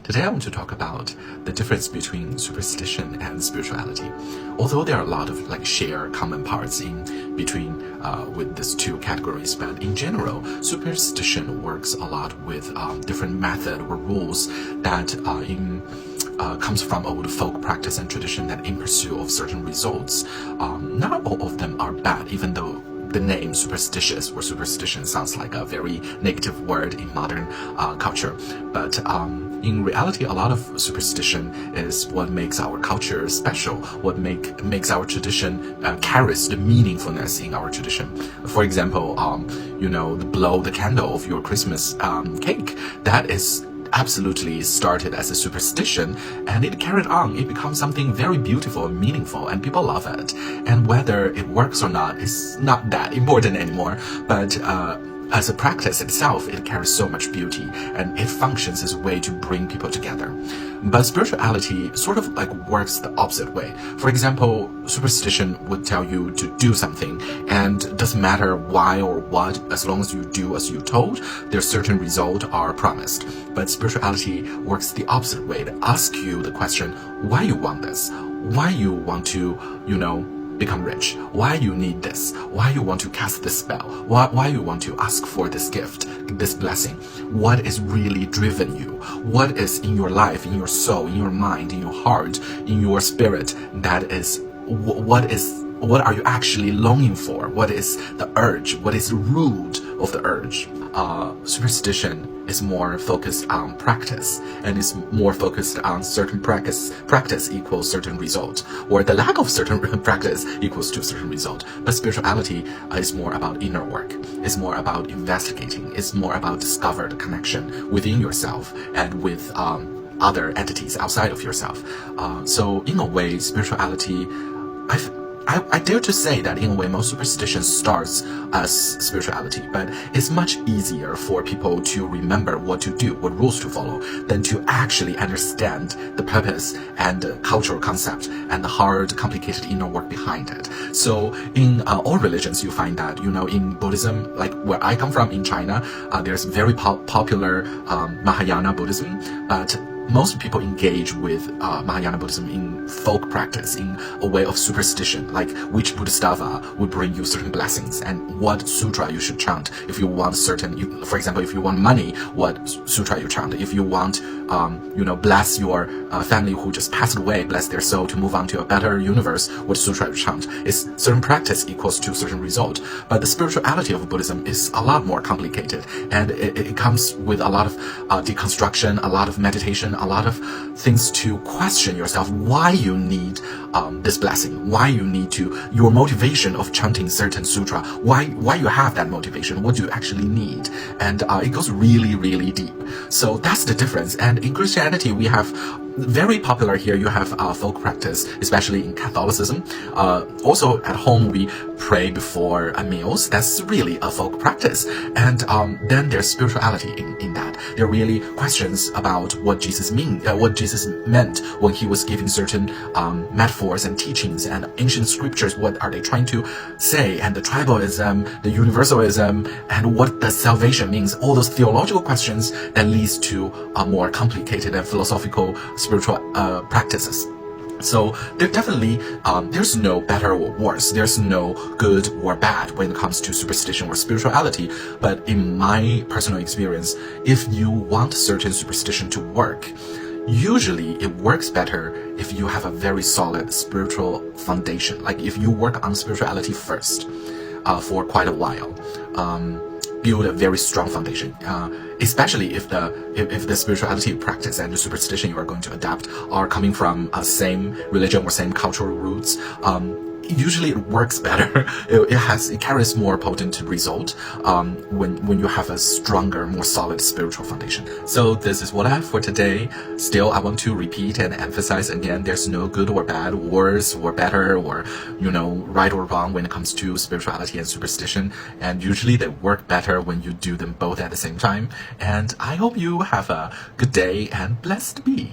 Today I want to talk about the difference between superstition and spirituality. Although there are a lot of shared common parts in between with these two categories, but in general, superstition works a lot with different method or rules that comes from old folk practice and tradition that in pursuit of certain results. Not all of them are bad, even though the name superstitious or superstition sounds like a very negative word in modern culture. But in reality, a lot of superstition is what makes our culture special, what makes our tradition carries the meaningfulness in our tradition. For example, blow the candle of your Christmas cake, that is absolutely started as a superstition, and it carried on. It becomes something very beautiful and meaningful, and people love it. And whether it works or not is not that important anymore, but as a practice itself, it carries so much beauty, and it functions as a way to bring people together. But spirituality sort of works the opposite way. For example, superstition would tell you to do something, and it doesn't matter why or what, as long as you do as you're told, there's certain results are promised. But spirituality works the opposite way. It asks you the question, why you want this? Why you want to, become rich? Why you need this? Why you want to cast this spell? Why you want to ask for this gift, this blessing? What is really driven you? What is in your life, in your soul, in your mind, in your heart, in your spirit that is, what are you actually longing for? What is the urge? What is the root of the urge? Superstition is more focused on practice, and is more focused on certain practice equals certain result, or the lack of certain practice equals to certain result. But spirituality is more about inner work. It's more about investigating. It's more about discover the connection within yourself and with other entities outside of yourself. So in a way, spirituality, I dare to say that in a way most superstition starts as spirituality, but it's much easier for people to remember what to do, what rules to follow, than to actually understand the purpose and the cultural concept and the hard, complicated inner work behind it. So in all religions, you find that, in Buddhism, like where I come from in China, there's very popular Mahayana Buddhism, but most people engage with Mahayana Buddhism in folk practice, in a way of superstition, like which Bodhisattva would bring you certain blessings, and what sutra you should chant. If you want certain, for example, if you want money, what sutra you chant. If you want, bless your family who just passed away, bless their soul to move on to a better universe, what sutra you chant. It's certain practice equals to certain result. But the spirituality of Buddhism is a lot more complicated, and it comes with a lot of deconstruction, a lot of meditation, a lot of things to question yourself, why you need this blessing, why you need your motivation of chanting certain sutra, why you have that motivation, what do you actually need, and it goes really, really deep. So that's the difference. And in Christianity, we have very popular here, you have folk practice, especially in Catholicism. Also at home, we pray before meals. That's really a folk practice. And then there's spirituality in that. There are really questions about what Jesus meant when he was giving certain metaphors and teachings and ancient scriptures. What are they trying to say? And the tribalism, the universalism, and what the salvation means. All those theological questions that leads to a more complicated and philosophical spiritual practices. So there definitely, there's no better or worse. There's no good or bad when it comes to superstition or spirituality. But in my personal experience, if you want certain superstition to work, usually it works better if you have a very solid spiritual foundation. Like if you work on spirituality first for quite a while. Build a very strong foundation, especially if the spirituality practice and the superstition you are going to adapt are coming from same religion or same cultural roots. Usually it works better. It carries more potent result when you have a stronger, more solid spiritual foundation. So this is what I have for today. Still, I want to repeat and emphasize again, there's no good or bad, worse or better, or right or wrong when it comes to spirituality and superstition. And usually they work better when you do them both at the same time. And I hope you have a good day and blessed be.